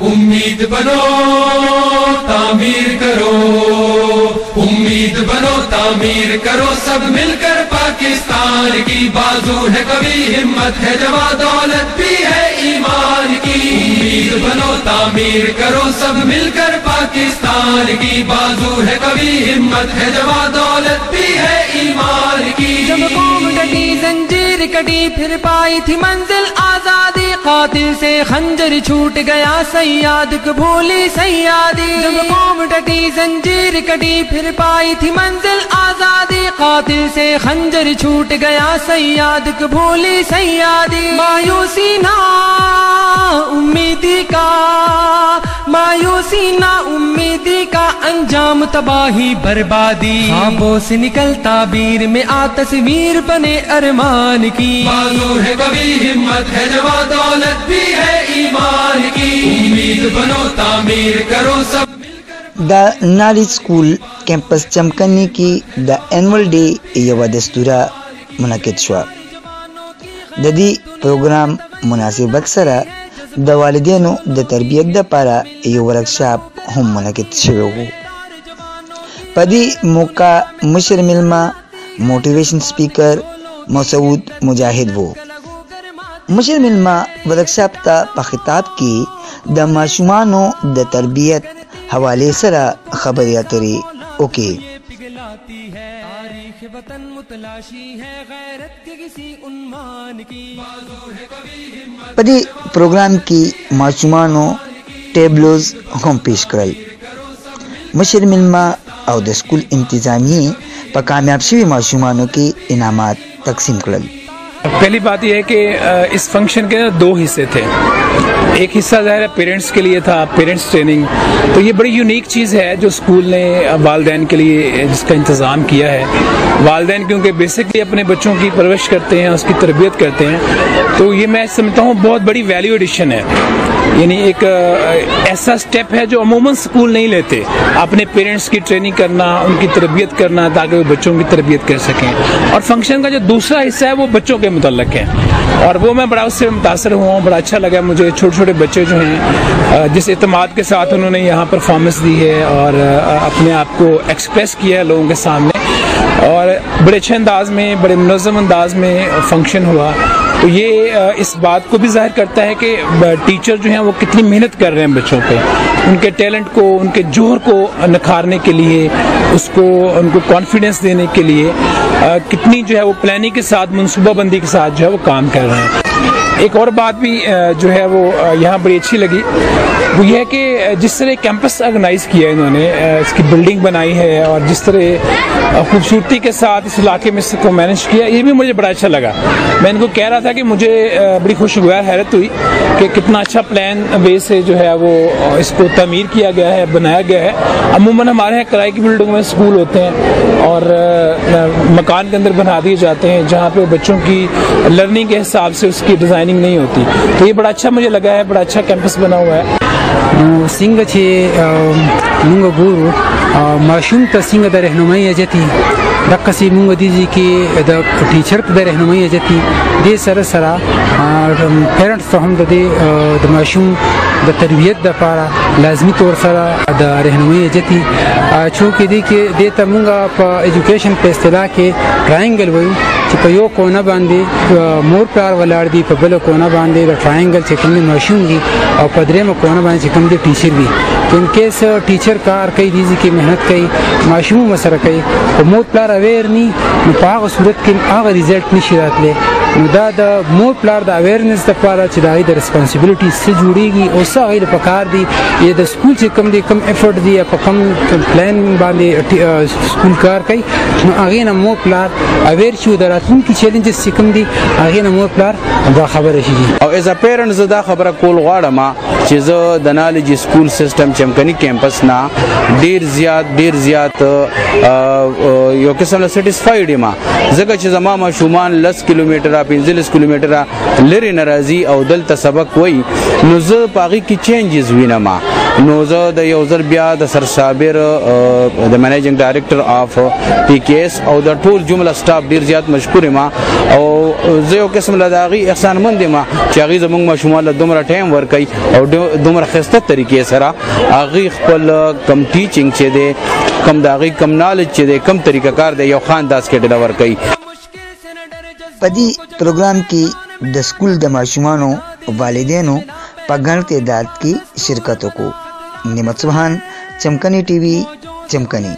امید بنو تعمیر کرو، امید بنو تعمیر کرو، سب مل کر پاکستان کی، بازو ہے کبھی ہمت ہے جواں دولت بھی ہے ایمان کی، امید بنو تعمیر کرو، سب مل کر پاکستان کی، بازو ہے کبھی ہمت ہے جواں دولت بھی ہے ایمان کی۔ جب قوم ڈٹی زنجیر کٹی پھر پائی تھی منزل آزادی، قاتل سے خنجر چھوٹ گیا سیاد کو بھولی سیادی، جب قوم ڈٹی زنجیر کٹی پھر پائی تھی منزل آزادی، قاتل سے خنجر چھوٹ گیا سیاد کو بھولی سیادی، مایوسی نہ امیدی کا، مایوسی نہ امیدی کا انجام تباہی بربادی، خوابوں سے نکل تعبیر میں آ تصویر بنے ارمان کی، بازو ہے کبھی ہمت ہے جواں دولت بھی ہے ایمان کی، امید بنو تعمیر کرو سب۔ دا نالج سکول کیمپس چمکنی کی دا اینول ڈے یو دستورہ منعقد شوا۔ د دې پروګرام مناسبت سره د والدینو د تربیت دپاره یو ورکشاپ هم منعقد شوی و۔ په دې موقع مشر میلمه موټیویشن سپیکر مسعود مجاهد و۔ مشر میلمه ورکشاپ ته په خطاب کې د ماشومانو د تربیت حوالې سره خبرې اترې وکړې۔ وطن متلاشی ہے غیرت کے کسی عنوان کی، په دې پروګرام کې ماشومانو ټیبلوز هم پیش کړل۔ مشر میلمه او د سکول انتظامیې په کامیاب شوي ماشومانو کې انعامات تقسیم کړل۔ پہلی بات یہ ہے کہ اس فنکشن کے دو حصے تھے، ایک حصہ ظاہر ہے پیرنٹس کے لیے تھا، پیرنٹس ٹریننگ، تو یہ بڑی یونیک چیز ہے جو اسکول نے والدین کے لیے جس کا انتظام کیا ہے۔ والدین کیونکہ بیسکلی اپنے بچوں کی پرورش کرتے ہیں، اس کی تربیت کرتے ہیں، تو یہ میں سمجھتا ہوں بہت بڑی ویلیو ایڈیشن ہے، یعنی ایک ایسا سٹیپ ہے جو عموماً اسکول نہیں لیتے، اپنے پیرنٹس کی ٹریننگ کرنا، ان کی تربیت کرنا تاکہ وہ بچوں کی تربیت کر سکیں۔ اور فنکشن کا جو دوسرا حصہ ہے وہ بچوں کے متعلق ہے، اور وہ میں بڑا اس سے متاثر ہوا ہوں، بڑا اچھا لگا مجھے۔ چھوٹے چھوٹے بچے جو ہیں جس اعتماد کے ساتھ انہوں نے یہاں پرفارمنس دی ہے اور اپنے آپ کو ایکسپریس کیا ہے لوگوں کے سامنے، اور بڑے اچھے انداز میں، بڑے منظم انداز میں فنکشن ہوا، تو یہ اس بات کو بھی ظاہر کرتا ہے کہ ٹیچر جو ہیں وہ کتنی محنت کر رہے ہیں بچوں پہ، ان کے ٹیلنٹ کو، ان کے جوہر کو نکھارنے کے لیے، اس کو ان کو کانفیڈنس دینے کے لیے کتنی جو ہے وہ پلاننگ کے ساتھ، منصوبہ بندی کے ساتھ جو ہے وہ کام کر رہے ہیں۔ ایک اور بات بھی جو ہے وہ یہاں بڑی اچھی لگی، وہ یہ ہے کہ جس طرح کیمپس آرگنائز کیا ہے انہوں نے، اس کی بلڈنگ بنائی ہے اور جس طرح خوبصورتی کے ساتھ اس علاقے میں اس کو مینیج کیا، یہ بھی مجھے بڑا اچھا لگا۔ میں ان کو کہہ رہا تھا کہ مجھے بڑی خوشگوار حیرت ہوئی کہ کتنا اچھا پلان وے سے جو ہے وہ اس کو تعمیر کیا گیا ہے، بنایا گیا ہے۔ عموماً ہمارے یہاں کرائے کی بلڈنگ میں اسکول ہوتے ہیں اور مکان کے اندر بنا دیے جاتے ہیں جہاں پہ بچوں کی لرننگ کے حساب سے اس کی ڈیزائننگ نہیں ہوتی، تو یہ بڑا اچھا مجھے لگا ہے، بڑا اچھا کیمپس بنا ہوا ہے۔ څنګه چې موږ ګورو ماشوم ته څنګه د رهنمایي اجتي دقسې موږ دي کې د ټیچر ته د رهنمایي اجتي دې سره سره پیرنټس ته هم د ماشوم د تربیت دپاره لازمي طور سره د رهنمایي اجتي، چونکې دې کې دې ته موږ په ایجوکیشن په اصطلاح کې ټراینګل وایو چې په یو کونه باندې مور پلار ولاړ دي، په بله کونه باندې د ټراینګل چې کوم ماشوم دي، او په درېیمه کونه باندې چې کوم دي ټیچر دي۔ تو ان کیس ټیچر کار کوي، دې کې محنت کوي، ماشوم ورسره کوي، خو مور پلار اویر ني، نو په هغه صورت کې هغه ریزلټ نشي راتلی۔ نو دا د مور پلار د اویرنس دپاره چې د هغوی د ریسپانسبلټي څه جوړېږي او څه هغوی له پکار دي، یا د سکول چې کوم دی کوم ایفرټ دی یا په کوم پلان باندې سکول کار کوي، نو هغې نه مور پلار اویر شي، د راتلونکي چیلنجز چې کوم دي هغې نه مور پلار باخبره شي۔ او ایز ا پیرنټ زه دا خبره کول غواړم چې زه د نالج سکول سیسټم چمکني کیمپس نه ډیر زیات یو قسم له سیټسفاید یم، ځکه چې زما ماشومان 10 کیلومتره 15 کیلومتره لرې نه راځي او دلته سبق وایي، نو زه په هغې کې چینجز وینم۔ نو زه د یو ځل بیا د سر صابر د منیجنګ ډایرکټر آف پی کے ایس او د ټول جمله سټاف ډیر زیات مشکور یم، او زه یو قسم له د هغې احسانمند یم چې هغوی زموږ ماشومان له دومره ټایم ورکوي او دومره خسته طریقې سره هغه خپل کم ټیچینګ چې دی کم داغي کم نالج چې دی کم طریقه کار دی یو خان داس کې ډیلیور کوي. پدی پروگرام کی د سکول د ماشومانو والدینو په ګڼ تعداد کې شرکت وکړو. نعمت سبحان، چمکنی ٹی وی، چمکنی.